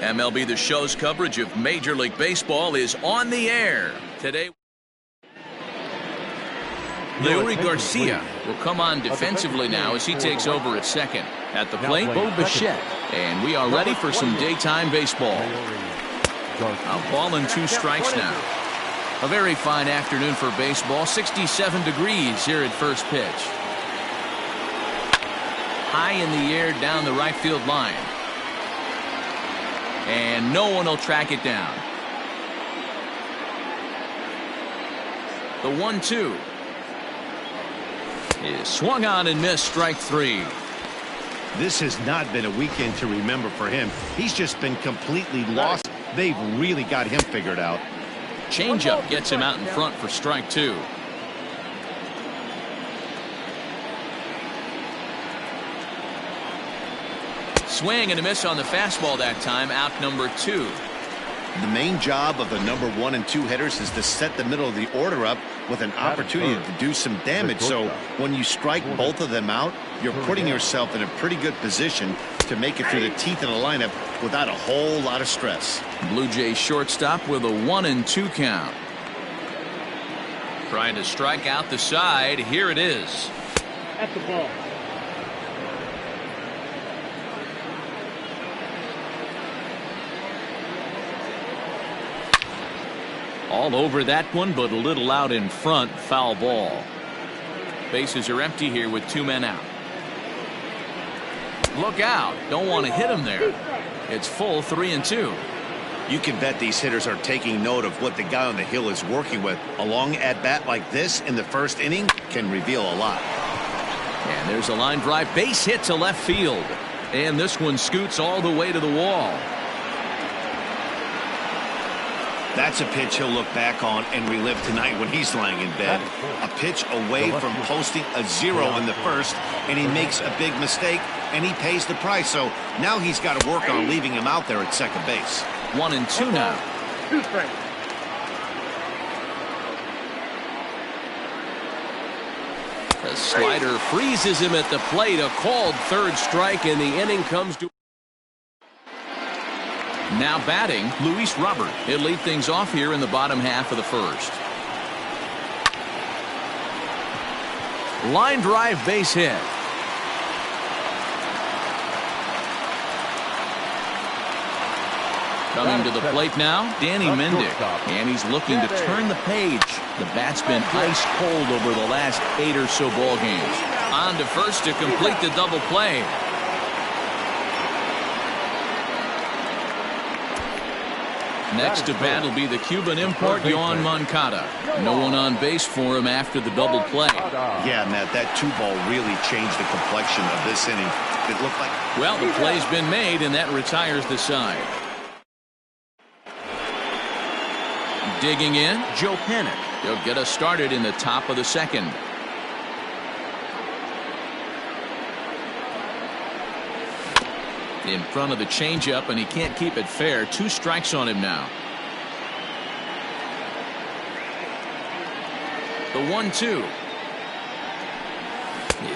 MLB The Show's coverage of Major League Baseball is on the air. Today, Leury Garcia will come on defensively now as he takes over at second. At the plate, Bo Bichette. And we are ready for some daytime baseball. A ball and 2 strikes now. A very fine afternoon for baseball. 67 degrees here at first pitch. High in the air down the right field line. And no one will track it down. The 1-2 is swung on and missed, strike 3. This has not been a weekend to remember for him. He's just been completely lost. They've really got him figured out. Changeup gets him out in front for strike 2. Swing and a miss on the fastball that time, out number 2. The main job of the number 1 and 2 hitters is to set the middle of the order up with an opportunity to do some damage. So when you strike both of them out, you're putting yourself in a pretty good position to make it through the teeth of the lineup without a whole lot of stress. Blue Jays shortstop with a 1-2 count. Trying to strike out the side. Here it is. At the ball. All over that one, but a little out in front. Foul ball. Bases are empty here with 2 men out. Look out. Don't want to hit him there. It's full 3-2. You can bet these hitters are taking note of what the guy on the hill is working with. A long at bat like this in the first inning can reveal a lot. And there's a line drive base hit to left field. And this one scoots all the way to the wall. That's a pitch he'll look back on and relive tonight when he's lying in bed. A pitch away from posting a 0 in the first, and he makes a big mistake, and he pays the price. So now he's got to work on leaving him out there at second base. 1-2 now. 2 strikes. The slider freezes him at the plate. A called 3rd strike, and the inning comes to. Now batting, Luis Robert. He'll lead things off here in the bottom half of the first. Line drive base hit. Coming to the plate now, Danny Mendick. And he's looking to turn the page. The bat's been ice cold over the last 8 or so ball games. On to first to complete the double play. Next to bat will be the Cuban import, Yoan Moncada. No one on base for him after the double play. Yeah, Matt, that 2-ball really changed the complexion of this inning. It looked like. Well, the play's been made, and that retires the side. Digging in, Joe Panik. He'll get us started in the top of the second. In front of the changeup, and he can't keep it fair. 2 strikes on him now. The 1-2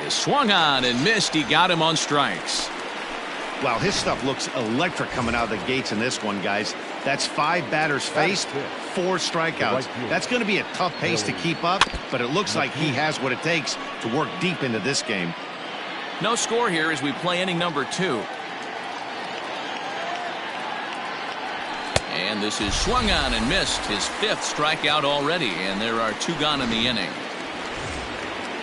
is swung on and missed. He got him on strikes. Wow, his stuff looks electric coming out of the gates in this one, guys. That's 5 batters faced, 4 strikeouts. That's going to be a tough pace to keep up, but it looks like he has what it takes to work deep into this game. No score here as we play inning number 2. And this is swung on and missed. His 5th strikeout already, and there are 2 gone in the inning.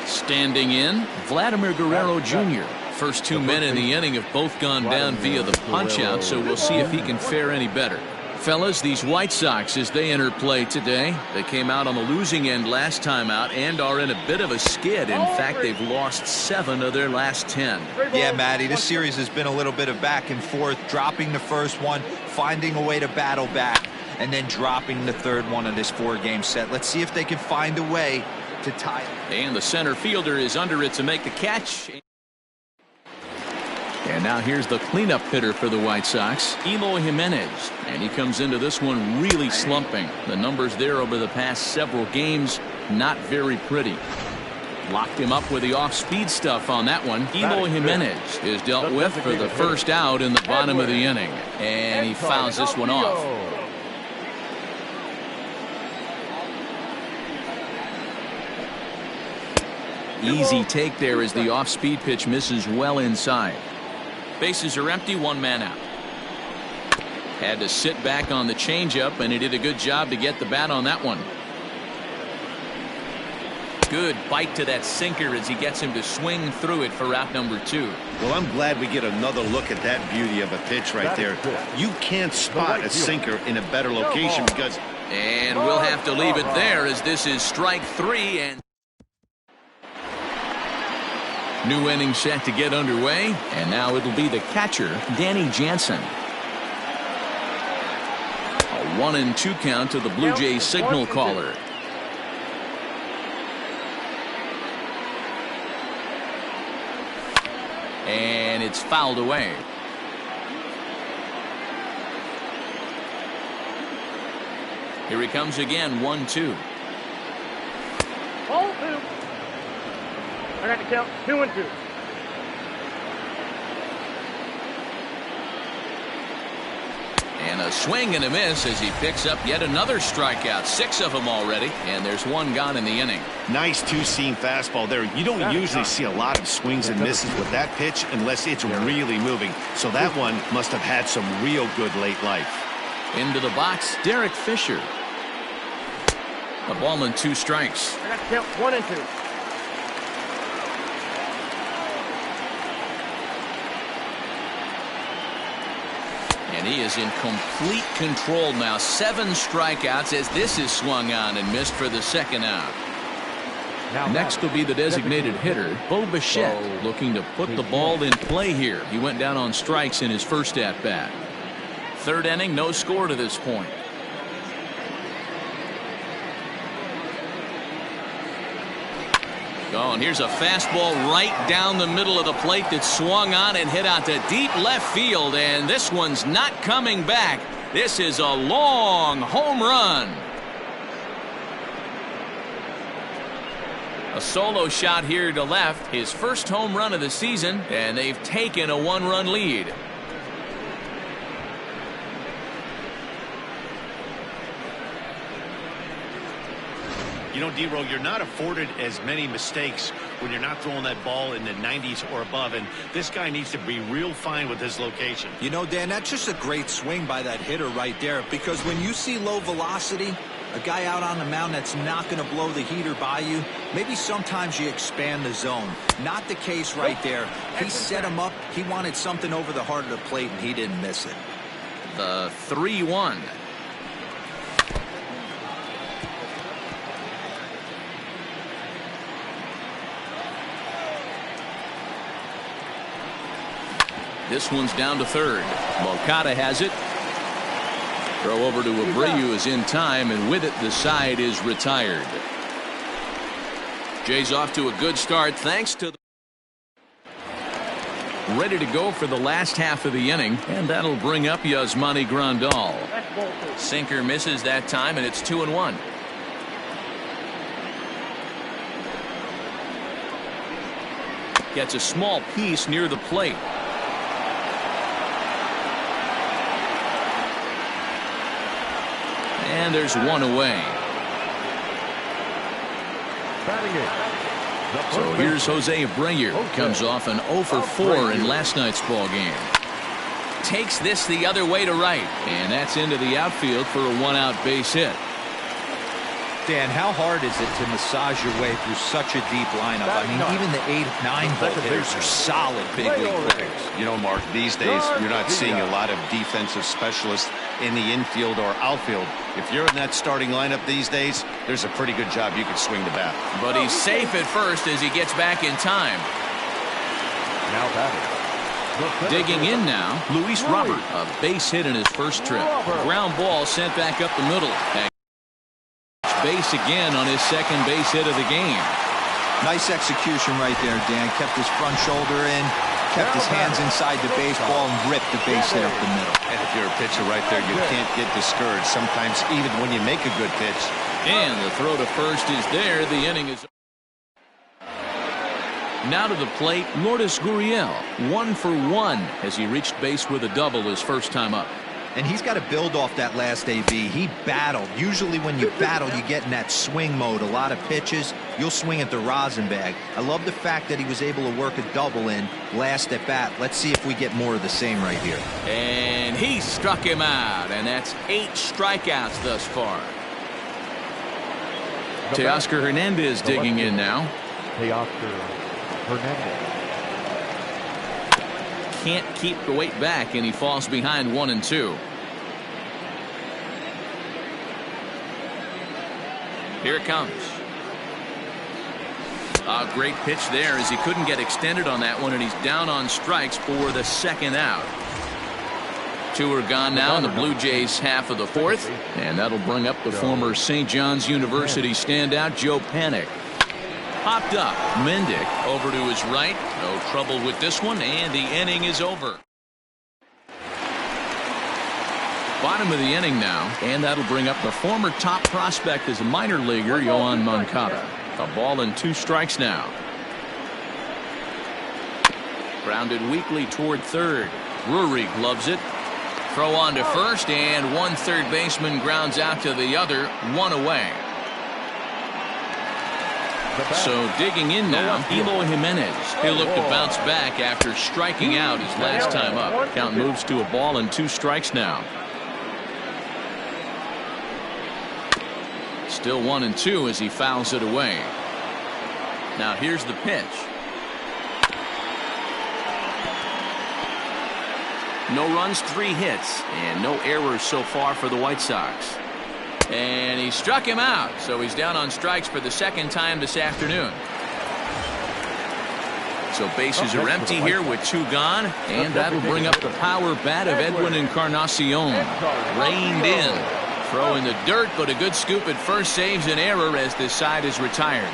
Standing in, Vladimir Guerrero Jr. First 2 men in the inning have both gone down via the punch-out, so we'll see if he can fare any better. Fellas, these White Sox, as they enter play today, they came out on the losing end last time out and are in a bit of a skid. In fact, they've lost 7 of their last 10. Yeah, Matty, this series has been a little bit of back and forth, dropping the first one, finding a way to battle back, and then dropping the 3rd one of this 4-game set. Let's see if they can find a way to tie it. And the center fielder is under it to make the catch. And now here's the cleanup hitter for the White Sox, Eloy Jimenez. And he comes into this one really slumping. The numbers there over the past several games, not very pretty. Locked him up with the off-speed stuff on that one. Eloy Jimenez is dealt with for the first out in the bottom of the inning. And he fouls this one off. Easy take there as the off-speed pitch misses well inside. Bases are empty, one man out. Had to sit back on the changeup, and he did a good job to get the bat on that one. Good bite to that sinker as he gets him to swing through it for out number 2. Well, I'm glad we get another look at that beauty of a pitch right there. You can't spot a sinker in a better location because... And we'll have to leave it there as this is strike 3. And new inning set to get underway. And now it'll be the catcher, Danny Jansen. A 1-2 count to the Blue Jays signal caller. And it's fouled away. Here he comes again, 1-2. Ball 2. I got to count 2-2. And a swing and a miss as he picks up yet another strikeout. 6 of them already, and there's 1 gone in the inning. Nice two-seam fastball there. You don't usually see a lot of swings and misses with that pitch unless it's really moving. So that one must have had some real good late life. Into the box, Derek Fisher. A ball and 2 strikes. I got to count 1-2. And he is in complete control now. 7 strikeouts as this is swung on and missed for the second out. Next will be the designated hitter, Bo Bichette, looking to put the ball in play here. He went down on strikes in his first at-bat. 3rd inning, no score to this point. Oh, and here's a fastball right down the middle of the plate that swung on and hit out to deep left field, and this one's not coming back. This is a long home run. A solo shot here to left, his first home run of the season, and they've taken a 1-run lead. You know, D-Row, you're not afforded as many mistakes when you're not throwing that ball in the 90s or above, and this guy needs to be real fine with his location. You know, Dan, that's just a great swing by that hitter right there, because when you see low velocity, a guy out on the mound that's not going to blow the heater by you, maybe sometimes you expand the zone. Not the case right there. He set him up. He wanted something over the heart of the plate, and he didn't miss it. The 3-1. This one's down to 3rd. Moncada has it. Throw over to Abreu is in time, and with it, the side is retired. Jays off to a good start thanks to the ready to go for the last half of the inning, and that'll bring up Yasmani Grandal. Sinker misses that time, and it's 2-1. Gets a small piece near the plate. And there's 1 away. So here's Jose Abreu. Comes off an 0 for 4 in last night's ball game. Takes this the other way to right. And that's into the outfield for a 1-out base hit. Dan, how hard is it to massage your way through such a deep lineup? I mean, even the 8, 9 hole hitters are solid big league players. You know, Mark, these days you're not seeing a lot of defensive specialists in the infield or outfield. If you're in that starting lineup these days, there's a pretty good job you could swing the bat. But he's safe at first as he gets back in time. Now batting. Digging in now, Luis Robert. A base hit in his first trip. Ground ball sent back up the middle. Base again on his second base hit of the game. Nice execution right there, Dan. Kept his front shoulder in, kept his hands inside the baseball, and ripped the base hit up the middle. And if you're a pitcher right there, you can't get discouraged. Sometimes even when you make a good pitch. And the throw to first is there. The inning is Now to the plate, Lourdes Gurriel, 1 for 1 as he reached base with a double his first time up. And he's got to build off that last AB. He battled. Usually when you battle, you get in that swing mode. A lot of pitches, you'll swing at the rosin bag. I love the fact that he was able to work a double in last at bat. Let's see if we get more of the same right here. And he struck him out, and that's 8 strikeouts thus far. Teoscar Hernandez digging in now. Teoscar Hernandez. Can't keep the weight back, and he falls behind 1-2. Here it comes. A great pitch there as he couldn't get extended on that one, and he's down on strikes for the second out. 2 are gone now in the Blue Jays half of the 4th, and that'll bring up the former St. John's University standout Joe Panik. Popped up. Mendick over to his right. No trouble with this one, and the inning is over. Bottom of the inning now, and that'll bring up the former top prospect as a minor leaguer, Yoan Moncada. A ball and 2 strikes now. Grounded weakly toward third. Drury gloves it. Throw on to first, and one third baseman grounds out to the other, 1 away. So digging in now, Eloy Jimenez. He'll look to bounce back after striking out his last time up. Count moves to a ball and 2 strikes now. Still 1-2 as he fouls it away. Now here's the pitch. No runs, 3 hits, and no errors so far for the White Sox. And he struck him out, so he's down on strikes for the second time this afternoon. So bases are empty here with 2 gone, and that'll bring up the power bat of Edwin Encarnacion. Reined in. Throw in the dirt, but a good scoop at first saves an error as this side is retired.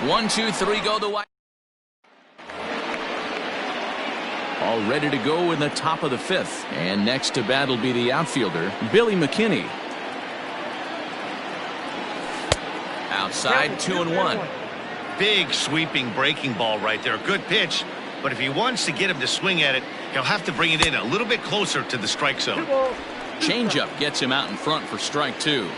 1, 2, 3 go the White. All ready to go in the top of the 5th. And next to bat will be the outfielder, Billy McKinney. Outside, 2-1. Big sweeping breaking ball right there. Good pitch. But if he wants to get him to swing at it, he'll have to bring it in a little bit closer to the strike zone. Changeup gets him out in front for strike 2.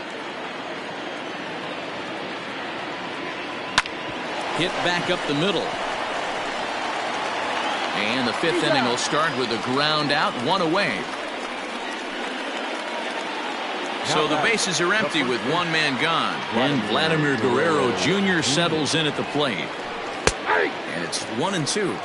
Hit back up the middle. And the 5th inning will start with a ground out, 1 away. So the bases are empty with 1 man gone. And Vladimir Guerrero Jr. settles in at the plate. And it's 1-2.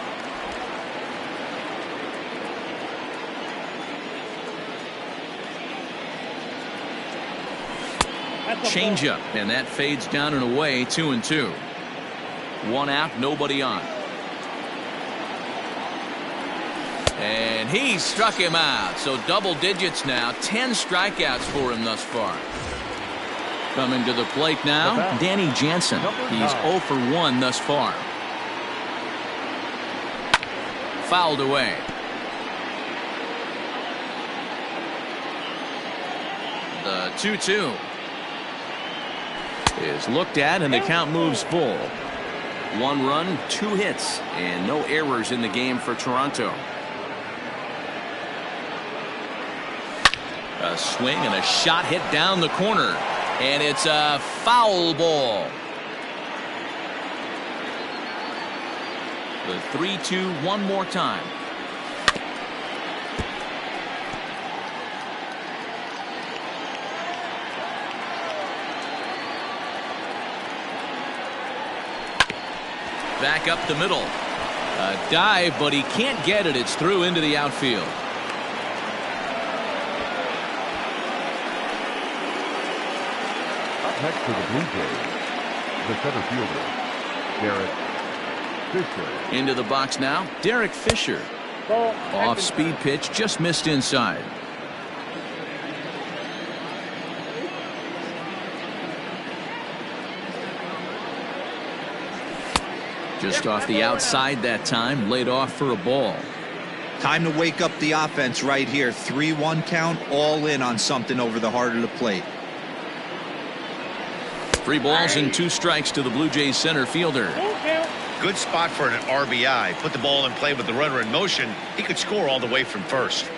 Changeup, and that fades down and away, 2-2. 1 out, nobody on. And he struck him out. So double digits now. 10 strikeouts for him thus far. Coming to the plate now, Danny Jansen. He's 0 for 1 thus far. Fouled away. The 2-2 is looked at, and the count moves full. 1 run, 2 hits, and no errors in the game for Toronto. A swing and a shot hit down the corner, and it's a foul ball. The 3-2 one more time. Back up the middle. A dive, but he can't get it. It's through into the outfield. Next to the Blue Jays, the center fielder, Derek Fisher. Into the box now, Derek Fisher. Off-speed pitch, just missed inside. Just off the outside that time, laid off for a ball. Time to wake up the offense right here. 3-1 count, all in on something over the heart of the plate. 3 balls and 2 strikes to the Blue Jays center fielder. Good spot for an RBI. Put the ball in play with the runner in motion. He could score all the way from first.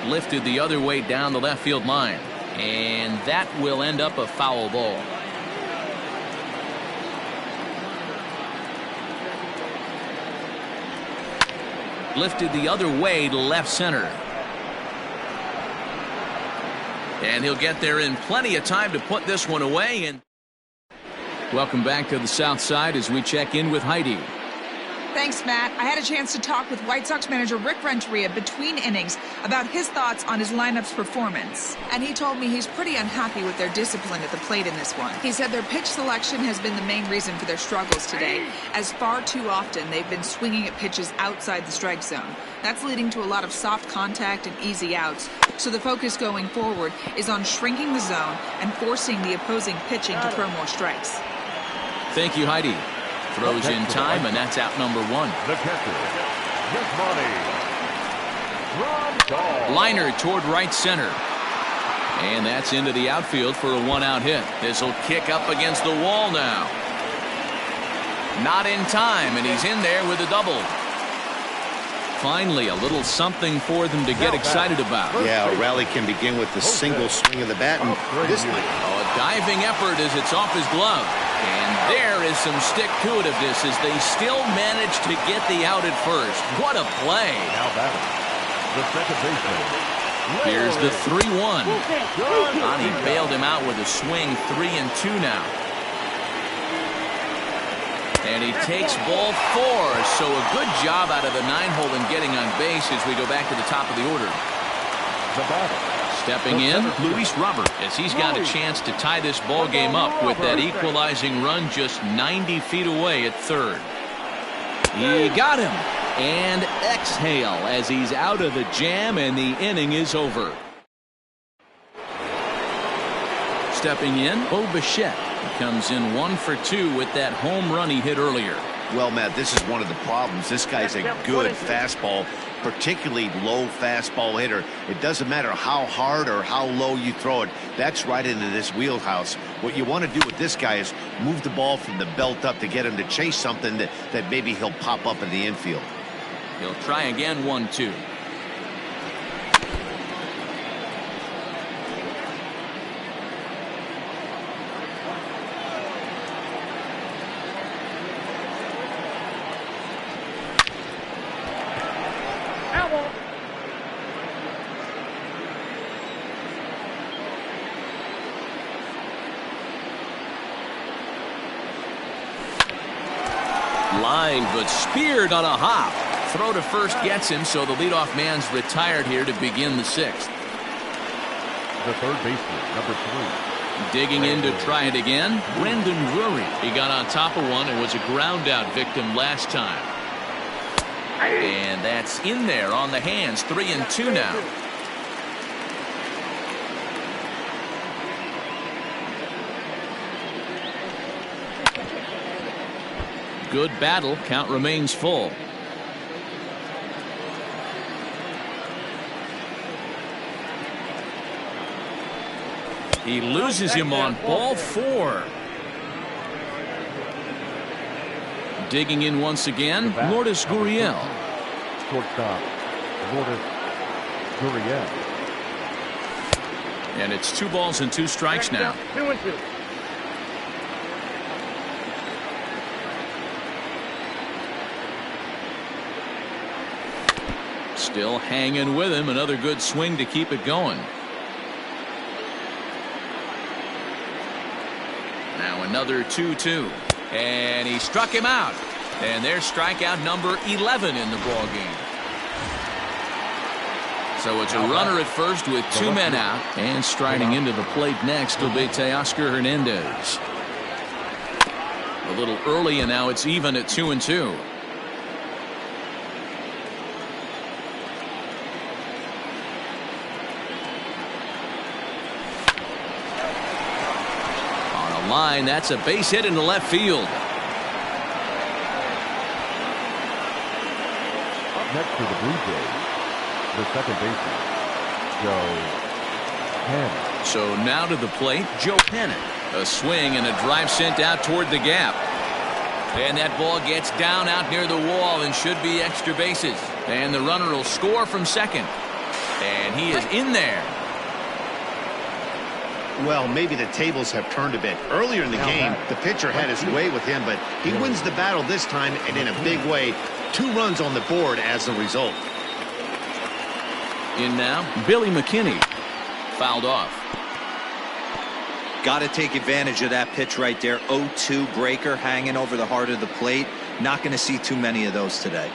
Lifted the other way down the left field line. And that will end up a foul ball. Lifted the other way to left center. And he'll get there in plenty of time to put this one away. And welcome back to the South Side as we check in with Heidi. Thanks, Matt. I had a chance to talk with White Sox manager Rick Renteria between innings about his thoughts on his lineup's performance. And he told me he's pretty unhappy with their discipline at the plate in this one. He said their pitch selection has been the main reason for their struggles today, as far too often they've been swinging at pitches outside the strike zone. That's leading to a lot of soft contact and easy outs. So the focus going forward is on shrinking the zone and forcing the opposing pitching to throw more strikes. Thank you, Heidi. Throws in time, and that's out number one. The catcher, Yasmani. Liner toward right center. And that's into the outfield for a one-out hit. This will kick up against the wall now. Not in time, and he's in there with a double. Finally, a little something for them to get excited about. Yeah, a rally can begin with the single swing of the bat, and this might. Oh, a diving effort as it's off his glove. And there is some stick-to-itiveness as they still manage to get the out at first. What a play. Now batting, the second baseman. Here's the 3-1. Bonnie bailed him out with a swing. 3-2 now. And he takes ball 4. So a good job out of the 9-hole in getting on base as we go back to the top of the order. The batter. Stepping in, Luis Robert, as he's got a chance to tie this ball game up with that equalizing run just 90 feet away at third. He got him. And exhale as he's out of the jam, and the inning is over. Stepping in, Bo Bichette. He comes in 1 for 2 with that home run he hit earlier. Well, Matt, this is one of the problems. This guy's a good fastball, particularly low fastball hitter. It doesn't matter how hard or how low you throw it. That's right into this wheelhouse. What you want to do with this guy is move the ball from the belt up to get him to chase something that maybe he'll pop up in the infield. He'll try again, 1-2. Line, but speared on a hop. Throw to first gets him, so the leadoff man's retired here to begin the 6th. The third baseman, number 3. Digging in to try it again, Brendan Drury. He got on top of one and was a ground out victim last time. And that's in there on the hands. 3-2 now. Good battle. Count remains full. He loses him on ball 4. Digging in once again, Lourdes Gurriel. Shortstop, Lourdes Gurriel. And it's 2 balls and 2 strikes now. 2-2. Still hanging with him. Another good swing to keep it going. Now another 2-2. And he struck him out. And there's strikeout number 11 in the ball game. So it's a runner at first with 2 men out. And striding into the plate next will be Teoscar Hernandez. A little early, and now it's even at 2-2. Line, that's a base hit into left field. Up next for the Blue Jays, the second baseman, Joe Pennant. So now to the plate, Joe Pennant. A swing and a drive sent out toward the gap. And that ball gets down out near the wall and should be extra bases. And the runner will score from second. And he is in there. Well, maybe the tables have turned a bit. Earlier in the game, the pitcher had his way with him, but he wins the battle this time, and in a big way. 2 runs on the board as a result. In now, Billy McKinney. Fouled off. Got to take advantage of that pitch right there. 0-2 breaker hanging over the heart of the plate. Not going to see too many of those today.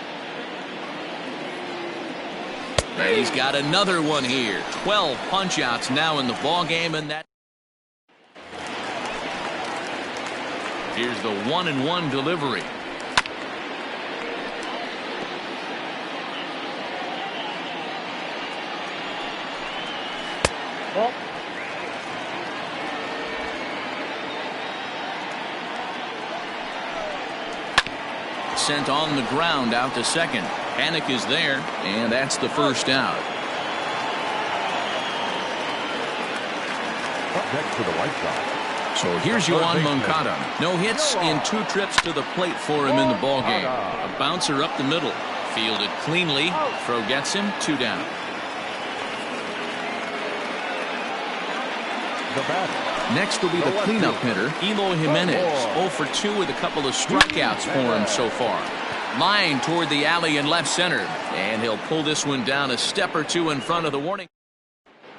And he's got another one here. 12 punch-outs now in the ball game, and that. Here's the 1-1 delivery. Ball. Sent on the ground out to second. Panic is there, and that's the first out. Up next for the White Sox. So here's Yoán Moncada. No hits in 2 trips to the plate for him in the ball game. A bouncer up the middle. Fielded cleanly. Throw gets him. 2 down. The batter. Next will be the cleanup hitter, Eloy Jimenez. 0 for 2 with a couple of strikeouts for him so far. Line toward the alley in left center. And he'll pull this one down a step or 2 in front of the warning.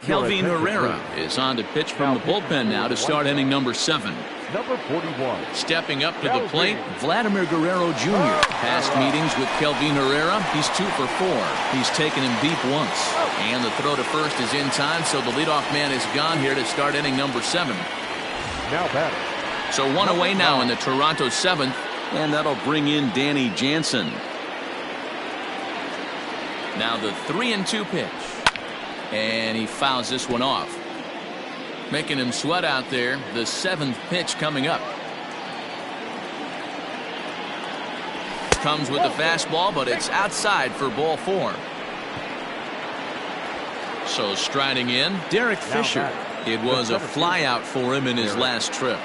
Kelvin Herrera is on to pitch from the bullpen now to start inning number 7. Number 41. Stepping up to the plate, Vladimir Guerrero Jr. Past meetings with Kelvin Herrera, he's 2 for 4. He's taken him deep once. And the throw to first is in time, so the leadoff man is gone here to start inning number 7. Now batter. So 1 away now in the Toronto 7th, and that'll bring in Danny Jansen. Now the 3-2 pitch. And he fouls this one off. Making him sweat out there. The 7th pitch coming up. Comes with the fastball, but it's outside for ball 4. So striding in, Derek Fisher. It was a fly out for him in his last trip.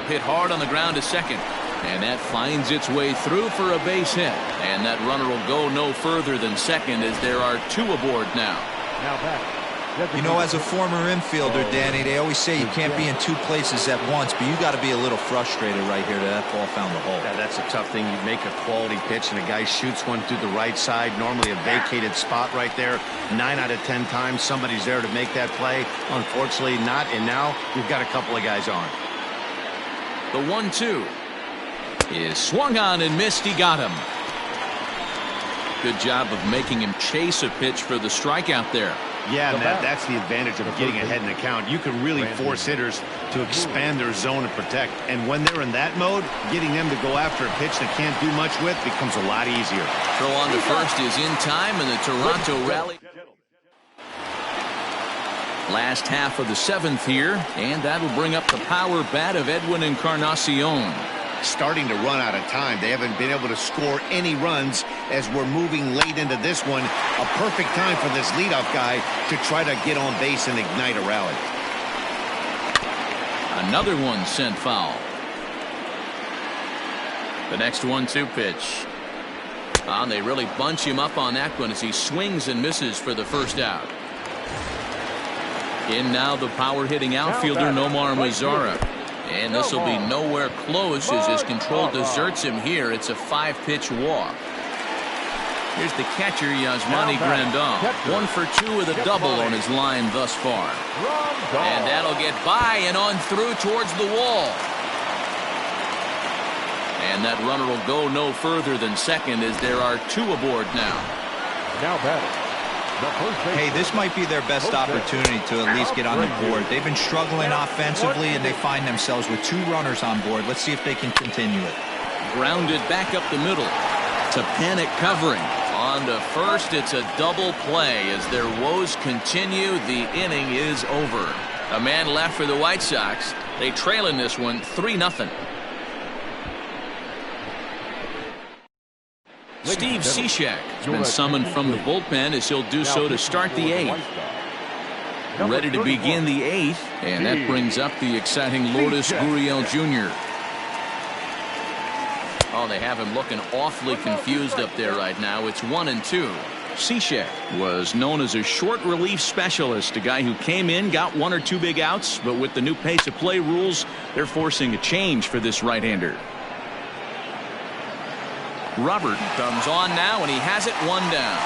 Hit hard on the ground to second. And that finds its way through for a base hit. And that runner will go no further than second as there are 2 aboard now. You know, as a former infielder, Danny, they always say you can't be in 2 places at once, but you got to be a little frustrated right here that ball found the hole. Yeah, that's a tough thing. You make a quality pitch and a guy shoots one through the right side, normally a vacated spot right there. 9 out of 10 times somebody's there to make that play. Unfortunately not, and now you've got a couple of guys on. The 1-2 is swung on and missed. He got him. Good job of making him chase a pitch for the strikeout there. Yeah, Matt, that's the advantage of getting ahead in the count. You can really force hitters to expand their zone and protect. And when they're in that mode, getting them to go after a pitch they can't do much with becomes a lot easier. Throw on to first is in time, and the Toronto rally. Last half of the 7th here, and that'll bring up the power bat of Edwin Encarnacion. Starting to run out of time. They haven't been able to score any runs as we're moving late into this one. A perfect time for this leadoff guy to try to get on base and ignite a rally. Another one sent foul. The next 1-2 pitch. And they really bunch him up on that one as he swings and misses for the first out. In now the power hitting outfielder Nomar Mazara. And this will be nowhere close as his control deserts him here. It's a 5-pitch walk. Here's the catcher, Yasmani Grandal. 1 for 2 with a double on his line thus far. And that'll get by and on through towards the wall. And that runner will go no further than second as there are 2 aboard now. Now batting. Hey, this might be their best opportunity to at least get on the board. They've been struggling offensively, and they find themselves with 2 runners on board. Let's see if they can continue it. Grounded back up the middle to Panic covering. On to first, it's a double play as their woes continue. The inning is over. A man left for the White Sox. They trail in this one 3-0. Steve Cishek has been summoned from the bullpen as he'll do so to start the 8th. ready to begin the 8th, and that brings up the exciting Lourdes Gurriel Jr. Oh, they have him looking awfully confused up there right now. It's 1-2. Cichet was known as a short relief specialist, a guy who came in, got 1 or 2 big outs, but with the new pace of play rules, they're forcing a change for this right-hander. Robert comes on now, and he has it 1 down.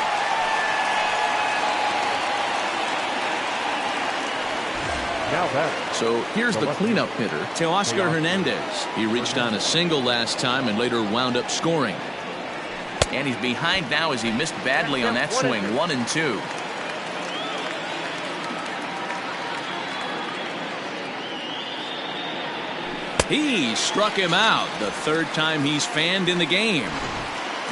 So here's the cleanup hitter, Teoscar Hernandez. He reached on a single last time and later wound up scoring. And he's behind now as he missed badly on that swing. 1-2. He struck him out, the 3rd time he's fanned in the game.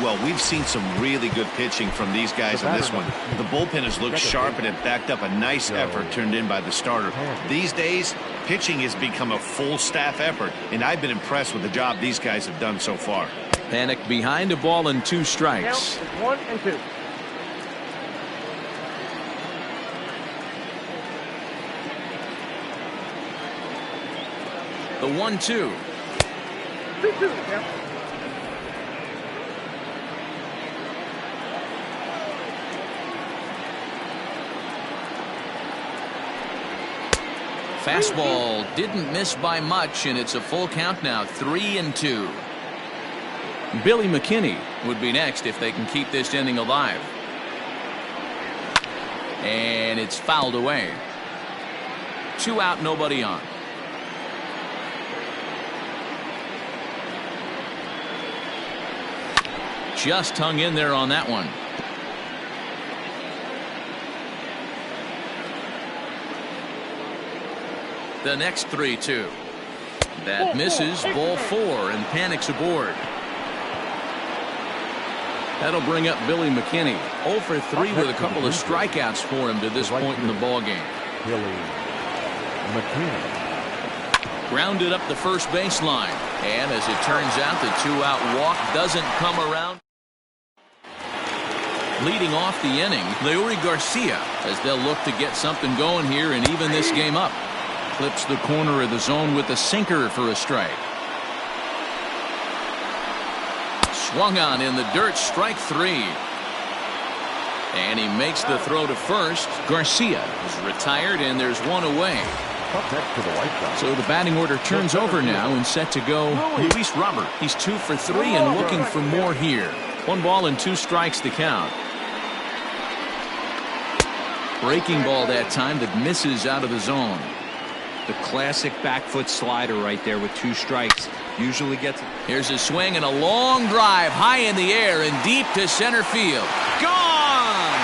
Well, we've seen some really good pitching from these guys in this one. The bullpen has looked sharp and it backed up a nice effort turned in by the starter. These days, pitching has become a full staff effort, and I've been impressed with the job these guys have done so far. Panic behind a ball and 2 strikes. 1-2. The 1-2. 3-2. Count. Fastball didn't miss by much, and it's a full count now. 3-2. Billy McKinney would be next if they can keep this inning alive. And it's fouled away. 2 out, nobody on. Just hung in there on that one. The next 3-2. That misses. Ball 4, and Panic's aboard. That'll bring up Billy McKinney. 0 for 3 with a couple of strikeouts for him to this point in the ballgame. Billy McKinney. Grounded up the first baseline. And as it turns out, the 2-out walk doesn't come around. Leading off the inning, Leury Garcia, as they'll look to get something going here and even this game up. Clips the corner of the zone with a sinker for a strike. Swung on in the dirt, strike 3. And he makes the throw to first. Garcia is retired, and there's 1 away. So the batting order turns over now and set to go Luis Robert. He's 2 for 3 and looking for more here. 1 ball and 2 strikes to count. Breaking ball that time that misses out of the zone. The classic back foot slider right there with 2 strikes. Usually gets it. Here's a swing and a long drive high in the air and deep to center field. Gone!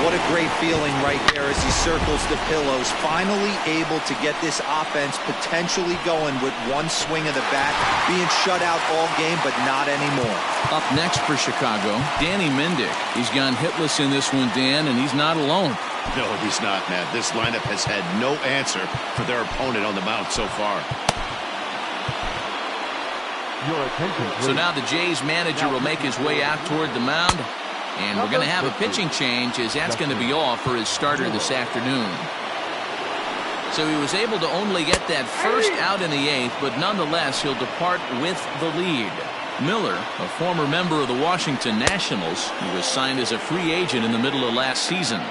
What a great feeling right there as he circles the pillows. Finally able to get this offense potentially going with 1 swing of the bat. Being shut out all game, but not anymore. Up next for Chicago, Danny Mendick. He's gone hitless in this one, Dan, and he's not alone. No, he's not, Matt. This lineup has had no answer for their opponent on the mound so far. Your attention, please. So now the Jays manager will make his way out toward the mound, and we're going to have a pitching change, as that's going to be all for his starter this afternoon. So he was able to only get that first out in the 8th, but nonetheless he'll depart with the lead. Miller, a former member of the Washington Nationals, he was signed as a free agent in the middle of last season.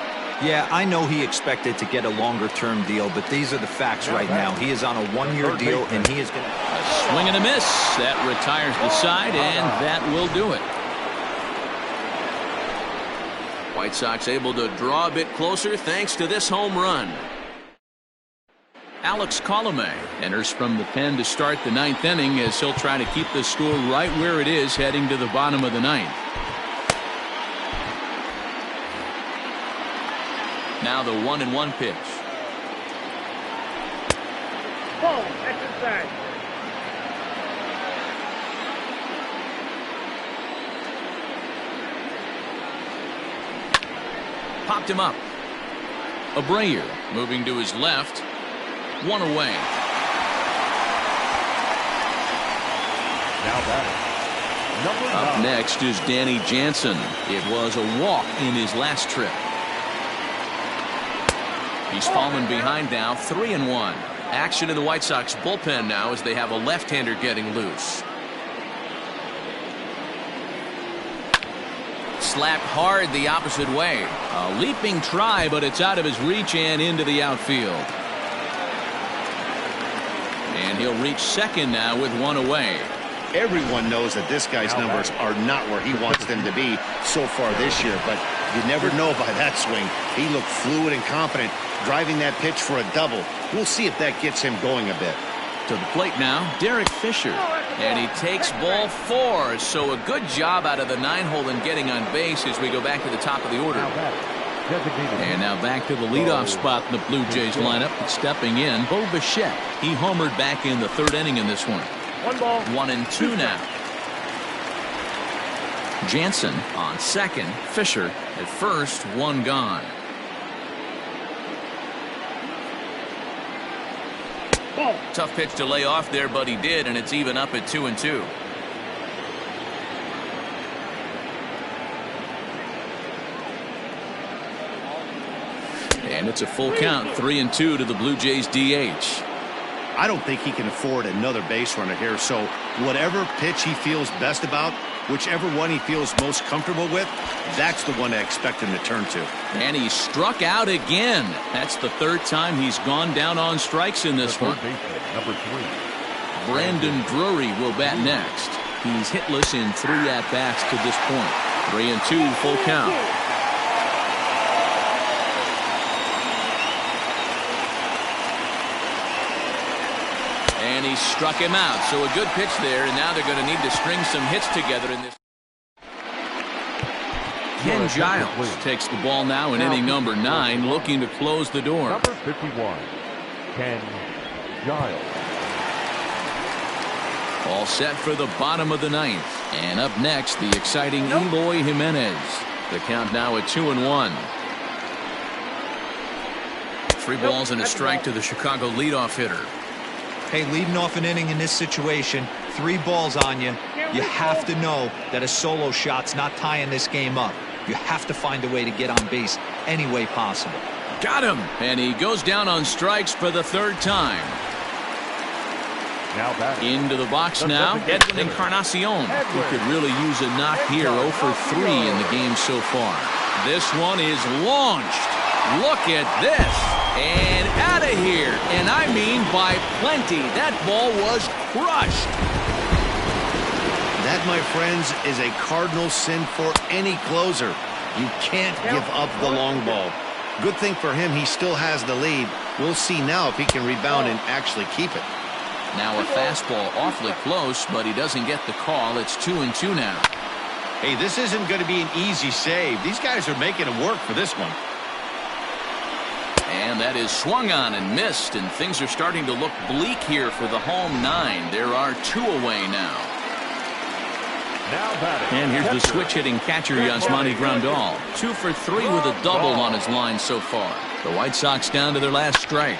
Yeah, I know he expected to get a longer-term deal, but these are the facts right now. He is on a 1-year deal, and he is going to... A swing and a miss. That retires the side, and that will do it. White Sox able to draw a bit closer thanks to this home run. Alex Colomé enters from the pen to start the 9th inning as he'll try to keep the score right where it is heading to the bottom of the 9th. Now the 1-1 pitch. Ball, that's inside. Popped him up. Abreu moving to his left. 1 away. Now batting. Up next is Danny Jansen. It was a walk in his last trip. He's fallen behind now, 3-1. Action in the White Sox bullpen now as they have a left-hander getting loose. Slapped hard the opposite way. A leaping try, but it's out of his reach and into the outfield. And he'll reach second now with one away. Everyone knows that this guy's numbers are not where he wants them to be so far this year, but you never know by that swing. He looked fluid and confident, driving that pitch for a double. We'll see if that gets him going a bit. To the plate now, Derek Fisher. And he takes ball 4. So a good job out of the 9-hole in getting on base as we go back to the top of the order. And now back to the leadoff spot in the Blue Jays lineup. Stepping in, Bo Bichette. He homered back in the 3rd inning in this one. 1-2 now. Jansen on second. Fisher at first. 1 gone. Tough pitch to lay off there, but he did, and it's even up at 2-2. And it's a full count, 3-2 to the Blue Jays DH. I don't think he can afford another base runner here, so whatever pitch he feels best about, whichever one he feels most comfortable with, that's the one I expect him to turn to. And he struck out again. That's the 3rd time he's gone down on strikes in this one. Number 3. Brandon Drury will bat next. He's hitless in 3 at-bats to this point. 3-2 full count. And he struck him out. So a good pitch there, and now they're going to need to string some hits together in this. Ken Giles takes the ball now in inning number 9, looking to close the door. Number 51, Ken Giles. All set for the bottom of the 9th. And up next, the exciting Eloy Jimenez. The count now at 2-1. 3 balls and a strike to the Chicago leadoff hitter. Hey, leading off an inning in this situation, 3 balls on you. You have to know that a solo shot's not tying this game up. You have to find a way to get on base any way possible. Got him. And he goes down on strikes for the 3rd time. Now back. Into the box now, Edwin Encarnacion, who could really use a knock here. 0 for 3 in the game so far. This one is launched. Look at this. And out of here. And I mean by plenty. That ball was crushed. That, my friends, is a cardinal sin for any closer. You can't give up the long ball. Good thing for him, he still has the lead. We'll see now if he can rebound and actually keep it. Now a fastball awfully close, but he doesn't get the call. It's 2-2 now. Hey, this isn't going to be an easy save. These guys are making it work for this one. And that is swung on and missed, and things are starting to look bleak here for the home 9. There are 2 away now. And here's the switch-hitting catcher, Yasmani Grandal. 2 for 3 with a double on his line so far. The White Sox down to their last strike.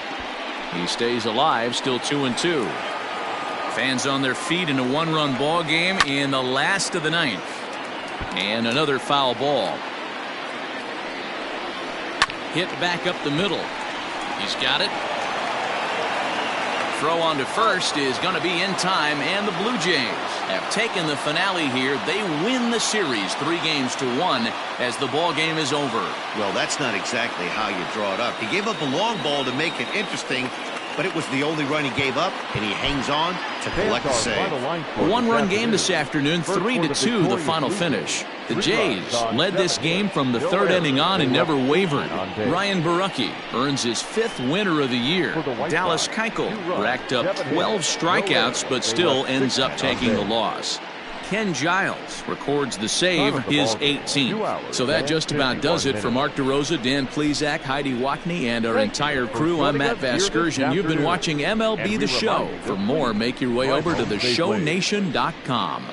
He stays alive, still 2-2. Fans on their feet in a 1-run ball game in the last of the 9th. And another foul ball. Hit back up the middle. He's got it. Throw on to first is going to be in time, and the Blue Jays have taken the finale here. They win the series 3-1 as the ball game is over. Well, that's not exactly how you draw it up. He gave up a long ball to make it interesting, but it was the only run he gave up, and he hangs on to collect the save. A 1-run game this afternoon, 3-2 the final finish. The Jays led this game from the 3rd inning on and never wavered. Ryan Borucki earns his 5th winner of the year. Dallas Keuchel racked up 12 strikeouts but still ends up taking the loss. Ken Giles records the save, his 18th. So that just about does it for Mark DeRosa, Dan Plesac, Heidi Watney, and our entire crew. I'm Matt Vasgersian. You've been watching MLB The Show. For more, make your way over to theshownation.com.